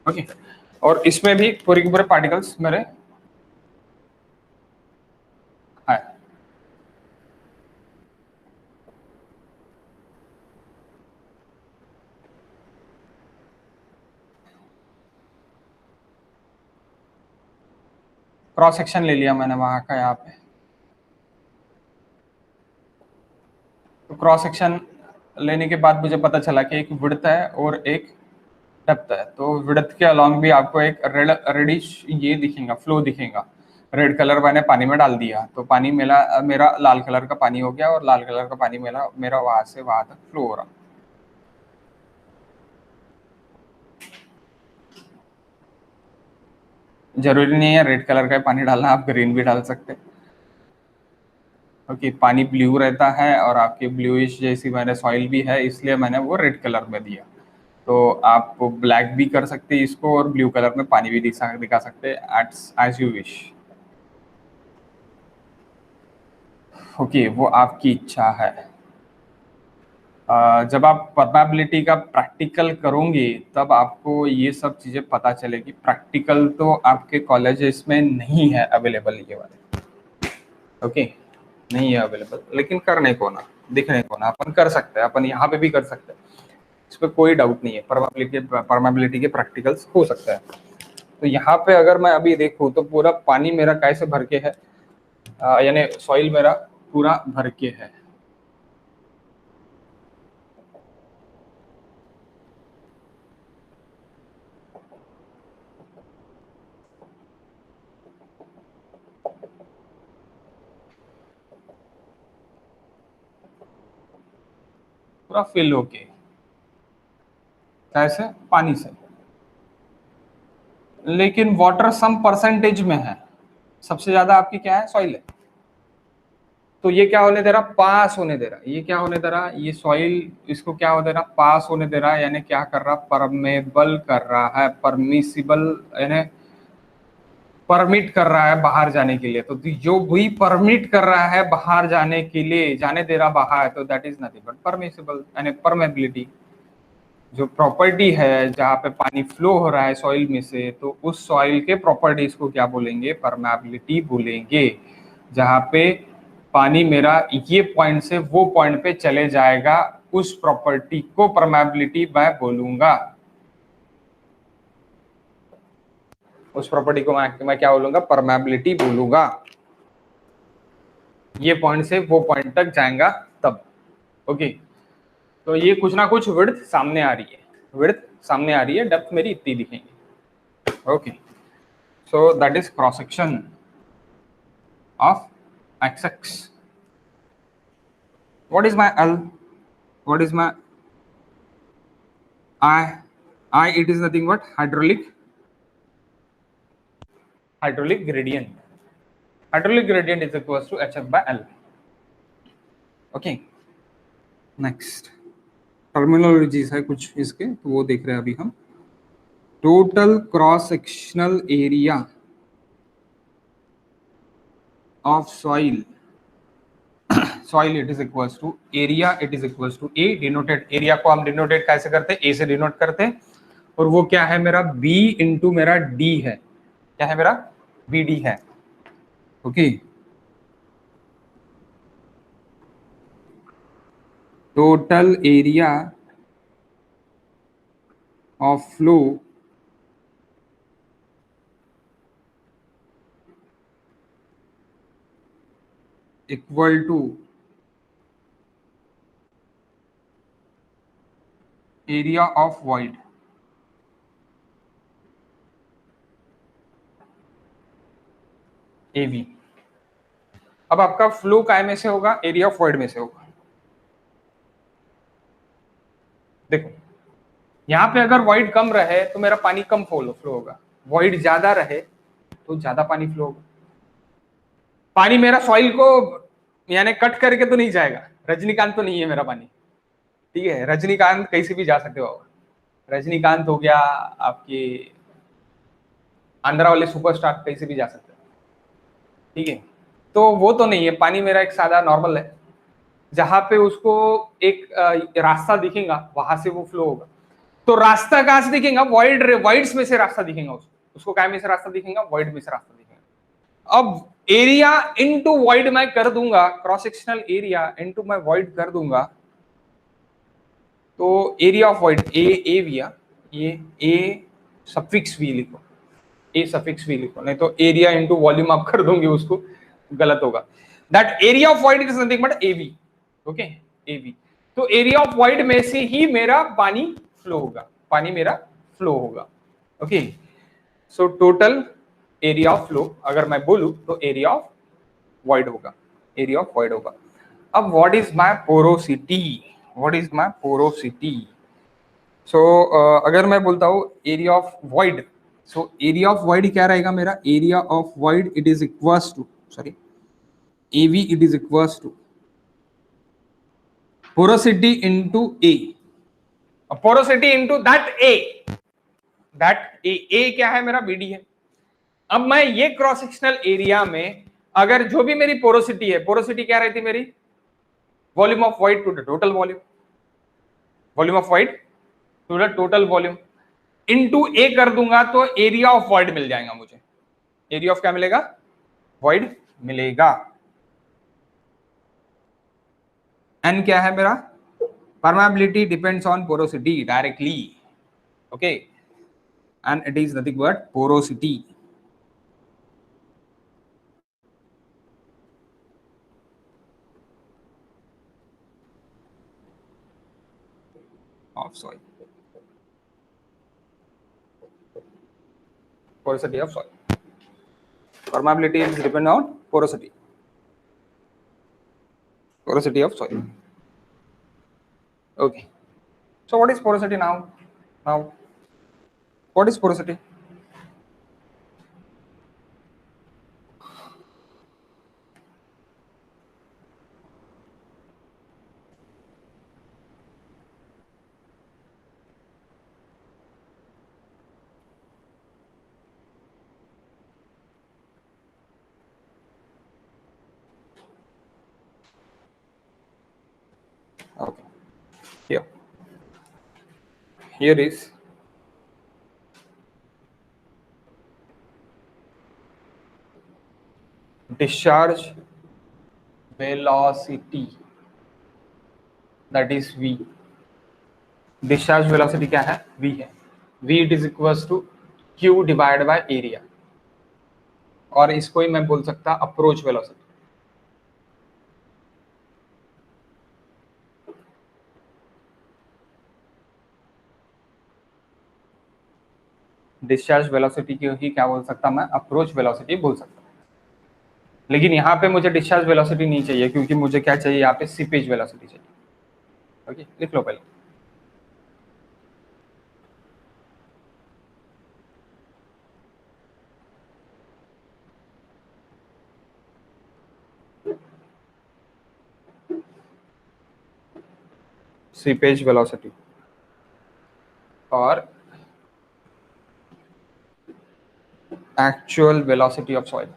ओके, और इसमें भी पूरे के पूरे पार्टिकल्स मेरे है। क्रॉस सेक्शन ले लिया मैंने वहां का, यहाँ पे तो क्रॉस सेक्शन लेने के बाद मुझे पता चला कि एक विड्थ है और एक डेप्थ है। तो विड्थ के अलॉन्ग भी आपको एक रेडिश ये दिखेगा, फ्लो दिखेगा। रेड कलर मैंने पानी में डाल दिया, तो पानी मेरा मेरा लाल कलर का पानी हो गया, और लाल कलर का पानी मेरा मेरा वहां से वहां तक फ्लो हो रहा। जरूरी नहीं है रेड कलर का पानी डालना, आप ग्रीन भी डाल सकते हैं। ओके, पानी ब्लू रहता है, और आपकी ब्लूइश जैसी मैंने सॉइल भी है, इसलिए मैंने वो रेड कलर में दिया। तो आप ब्लैक भी कर सकते हैं इसको, और ब्लू कलर में पानी भी दिखा सकते हैं, एज यू विश। ओके, वो आपकी इच्छा है। जब आप परमेबिलिटी का प्रैक्टिकल करोगे तब आपको ये सब चीजें पता चलेगी। प्रैक्टिकल तो आपके कॉलेजेस में नहीं है अवेलेबल ये वाले, ओके, नहीं है अवेलेबल, लेकिन करने को ना, दिखने को ना, अपन कर सकते हैं, अपन यहाँ पे भी कर सकते हैं, इस पर कोई डाउट नहीं है। परमेबिलिटी के प्रैक्टिकल्स हो सकता है। तो यहाँ पे अगर मैं अभी देखूँ तो पूरा पानी मेरा कैसे भर के है, यानी सॉइल मेरा पूरा भर के है। पूरा फिल होके, कैसे? पानी से। लेकिन वाटर सम परसेंटेज में है, सबसे ज्यादा आपकी क्या है? सॉइल है। तो ये क्या होने दे रहा? पास होने दे रहा। ये क्या होने दे रहा? ये सॉइल इसको क्या हो दे रहा? पास होने दे रहा है, यानी क्या कर रहा? परमेबल कर रहा है, परमिसिबल यानी परमिट कर रहा है बाहर जाने के लिए। तो जो भी परमिट कर रहा है बाहर जाने के लिए, जाने दे रहा बाहर, तो that is nothing but permissible यानी परमेबिलिटी। जो प्रॉपर्टी है जहाँ पे पानी फ्लो हो रहा है सॉइल में से, तो उस सॉइल के प्रॉपर्टीज को क्या बोलेंगे? परमेबिलिटी बोलेंगे। जहाँ पे पानी मेरा ये पॉइंट से वो पॉइंट पे चले जाएगा, उस प्रॉपर्टी को परमेबिलिटी मैं बोलूंगा। उस प्रॉपर्टी को मैं क्या बोलूंगा? परमेबिलिटी बोलूंगा। ये पॉइंट से वो पॉइंट तक जाएगा तब। ओके, तो ये कुछ ना कुछ विड्थ सामने आ रही है, विड्थ सामने आ रही है, डेप्थ मेरी इतनी दिखेंगी। Okay, so that is cross section of XX. What is my L? What is my I? It is nothing but hydraulic gradient. Hydraulic gradient is equals to HF by L. Okay. Next. Terminologies है कुछ इसके, तो वो देख रहे हैं अभी हम। Total cross sectional area of soil, soil it is equals to area, it is equals to a. Denoted area को हम डिनोटेड कैसे करते हैं? ए से डिनोट करते हैं, और वो क्या है मेरा? बी इंटू मेरा डी है। क्या है मेरा? बी डी है। Okay, total area of flow equal to area of void. A V. अब आपका फ्लो काय में से होगा? एरिया ऑफ वॉइड में से होगा। देखो, यहां पे अगर वॉइड कम रहे तो मेरा पानी कम फ्लो होगा, वॉइड ज्यादा रहे तो ज्यादा पानी फ्लो होगा। पानी मेरा सॉइल को यानी कट करके तो नहीं जाएगा, रजनीकांत तो नहीं है मेरा पानी, ठीक है? रजनीकांत कहीं से भी जा सकते हो। रजनीकांत हो गया आपके आंध्रा वाले सुपरस्टार, कहीं से भी जा सकते हो, ठीक है? तो वो तो नहीं है, पानी मेरा एक सादा नॉर्मल है, जहां पे उसको एक रास्ता दिखेगा वहां से वो फ्लो होगा। तो रास्ता कहां से दिखेगा? वॉइड्स में से रास्ता दिखेगा उसको क्या में से रास्ता दिखेगा? वॉइड में से रास्ता दिखेगा। अब एरिया इनटू वॉइड मैं कर दूंगा, क्रॉस सेक्शनल एरिया इनटू मैं वॉइड कर दूंगा, तो एरिया ऑफ वॉइड ए भैया, ये ए सफिक्स वी लिखो, ए सफिक्स वी लिखो, नहीं तो एरिया इनटू वॉल्यूम आप कर दोगे उसको, गलत होगा। That area of void is nothing but A V. Okay, A V. तो एरिया ऑफ वॉइड में से ही मेरा पानी फ्लो होगा, पानी मेरा फ्लो होगा। Okay, so total area of flow अगर मैं बोलूं तो एरिया ऑफ वॉइड होगा, एरिया ऑफ वॉइड होगा। अब what is my porosity? What is my porosity? So अगर मैं बोलता हूं area of void, so area of void क्या रहेगा मेरा? Area of void it is equals to, sorry, AV it is equals to porosity into A, porosity into that A, A क्या है मेरा? BD है। अब मैं ये क्रॉस सेक्शनल एरिया में अगर जो भी मेरी पोरोसिटी है, पोरोसिटी क्या रहती मेरी? Volume of void to the total volume, volume of void to the total volume into A कर दूंगा तो एरिया ऑफ वॉइड मिल जाएगा मुझे। एरिया ऑफ क्या मिलेगा? वॉइड मिलेगा। एन क्या है मेरा? Permeability depends on porosity directly, okay, and it is nothing but porosity. Of soil, porosity of soil. Permeability is depend on porosity, porosity of soil. Okay, so what is porosity now? What is porosity? Okay, here is discharge velocity, that is v. Discharge velocity क्या है? v है. v it is equals to q divide by area, और इसको ही मैं बोल सकता approach velocity. Discharge velocity की ही क्या बोल सकता मैं? अप्रोच वेलोसिटी बोल सकता. लेकिन यहाँ पे मुझे डिस्चार्ज वेलोसिटी नहीं चाहिए, क्योंकि मुझे क्या चाहिए यहाँ पे? सीपेज वेलोसिटी चाहिए. ओके, लिख लो पहले. सीपेज वेलोसिटी और actual velocity of soil.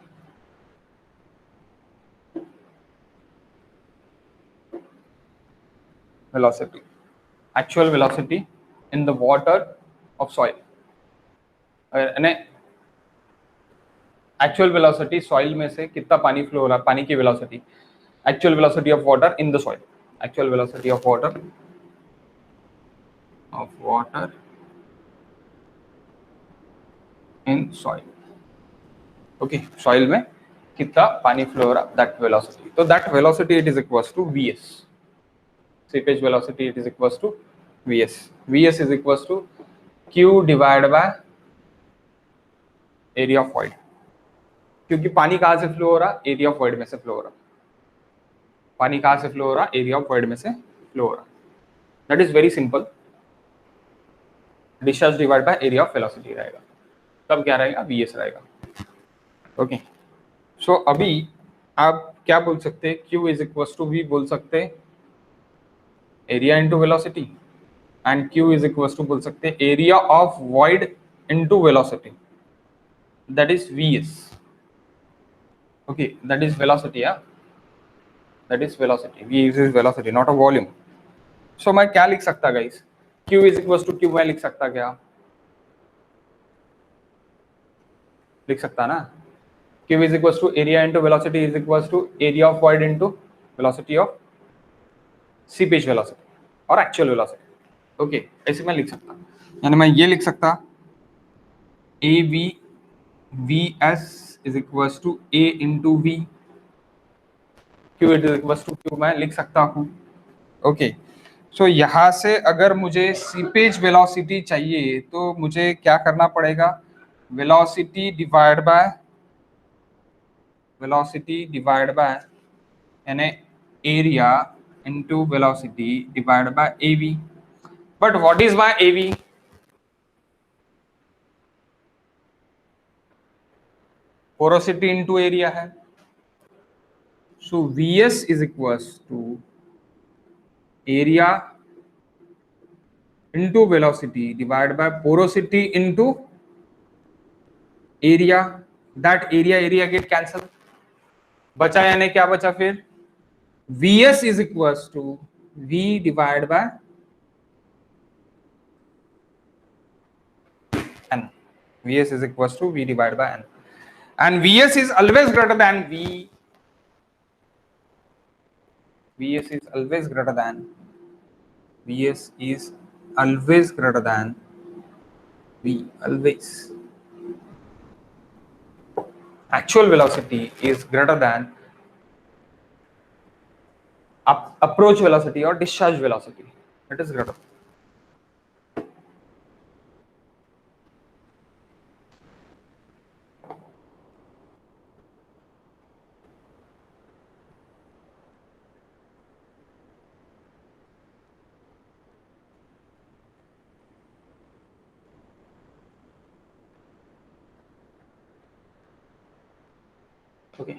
Velocity, actual velocity in the water of soil. यानी एक्चुअल वेलोसिटी सॉइल में से कितना पानी फ्लो हो रहा है, पानी की velocity. Actual velocity of water in the soil. Actual velocity of water in soil. Okay, soil में कितना पानी फ्लो हो रहा, दैट वेलोसिटी. तो that velocity it is equals to vs. Seepage velocity it is equals to vs. vs is equals to q divide by area of void. क्योंकि पानी कहां से फ्लो हो रहा? एरिया ऑफ वॉइड में से फ्लो हो रहा. पानी कहां से फ्लो हो रहा? एरिया ऑफ वॉइड में से फ्लो हो रहा. That is very simple. Discharge divide by area of velocity रहेगा. तब क्या रहेगा? vs रहेगा. ओके, सो अभी आप क्या बोल सकते हैं? q is equal to v बोल सकते हैं area into velocity, and q is equal to बोल सकते हैं area of void into velocity, that is vs. Okay, that is velocity. That is velocity. v is velocity, not a volume. So मैं क्या लिख सकता guys? q is equal to q मैं लिख सकता क्या? लिख सकता ना. q is equal to area into velocity is equal to area of void into velocity of seepage velocity और एक्चुअल वेलोसिटी. ओके, ऐसे मैं लिख सकता. यानी मैं ये लिख सकता a v v s is equal to a into v. Q it is equal to q मैं लिख सकता हूँ. ओके, सो यहाँ से अगर मुझे सीपेज वेलोसिटी चाहिए तो मुझे क्या करना पड़ेगा? वेलोसिटी डिवाइड बाय यानी area into velocity divide by A V. But what is my A V? Porosity into area है. So vs is equals to area into velocity divide by porosity into area. That area area get cancel. बचा यानी क्या बचा फिर? vs is equals to v divide by n. vs is equals to v divided by n, and vs is always greater than v. vs is always greater than vs is always greater than v. Always. Actual velocity is greater than approach velocity or discharge velocity. It is greater. Okay,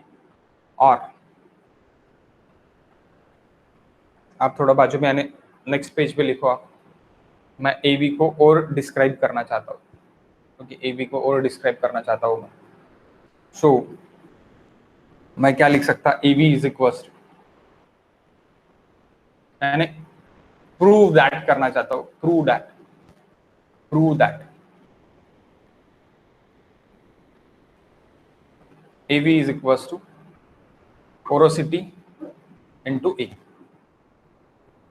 और आप थोड़ा बाजू में आने next page पे लिखो आप, मैं एवी को और डिस्क्राइब करना चाहता हूँ। ओके, एवी को और डिस्क्राइब करना चाहता हूँ मैं। सो मैं क्या लिख सकता, एवी इज इक्वल, मैंने प्रूव दैट करना चाहता हूँ, prove that AV is equal to porosity into A.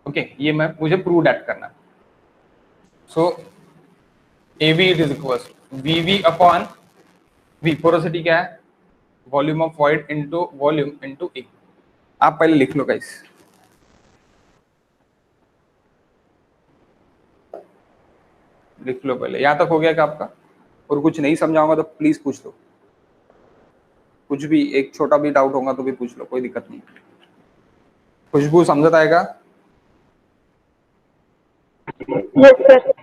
Okay, ये मैं मुझे प्रूव दैट करना है। So AV it is equal VV upon V, porosity क्या है, volume of void into volume into A. आप पहले लिख लो गाइस, लिख लो पहले। यहां तक हो गया क्या आपका? और कुछ नहीं समझाऊंगा तो प्लीज पूछ लो, कुछ भी एक छोटा भी डाउट होगा तो भी पूछ लो, कोई दिक्कत नहीं। खुशबू समझ आएगा? Yes sir.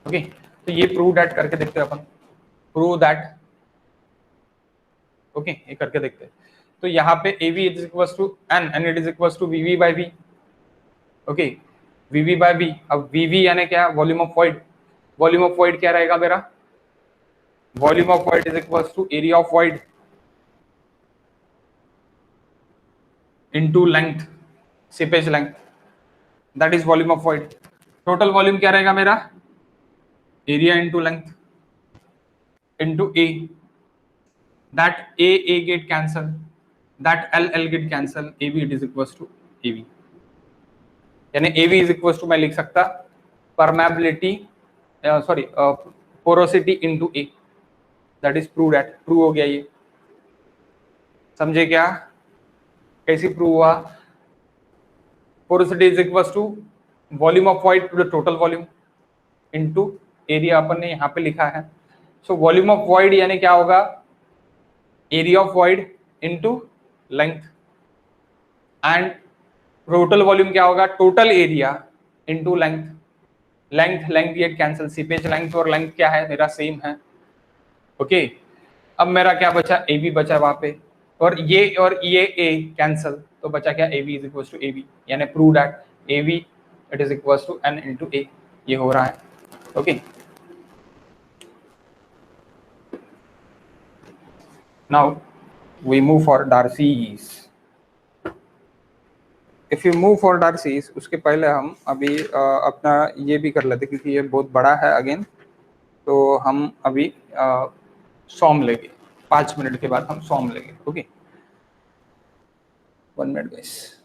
ओके, तो ये प्रूव दैट करके देखते हैं अपन, प्रूव दैट। ओके, ये करके देखते हैं। तो यहाँ पे AV is equal to N and it is equal to VV by V। Okay, VV by V। अब VV यानी क्या, volume of void. Volume of void क्या रहेगा मेरा, volume of void is equal to area of void into length, seepage length, that is volume of void. Total volume क्या रहेगा मेरा, area into length into A, that A get cancel, that L get cancel, AB it is equals to AV। यानी AV is equals to मैं लिख सकता permeability sorry porosity into A, that is proved at, prove हो गया ये। समझे क्या, कैसे प्रूव हुआ? porosity is equals to volume of void to the total volume into area, अपन ने यहाँ पे लिखा है। so volume of void यानी क्या होगा, area of void into length, and total volume क्या होगा, total area into length. Length ये कैंसिल, सीपेज लेंथ और लेंथ क्या है मेरा, सेम है। ओके, अब मेरा क्या बचा, एबी बचा वहां पे, और ये ए कैंसिल, तो बचा क्या, AB is equal to AB, यानी prove that AB it is equal to N into A. ये हो रहा है। Okay, now we move for Darcy's. If you move for Darcy's, उसके पहले हम अभी अपना ये भी कर लेते क्योंकि ये बहुत बड़ा है अगेन। तो हम अभी सॉम लेंगे, 5 मिनट के बाद हम सॉम लेंगे। Okay, 1 minute guys.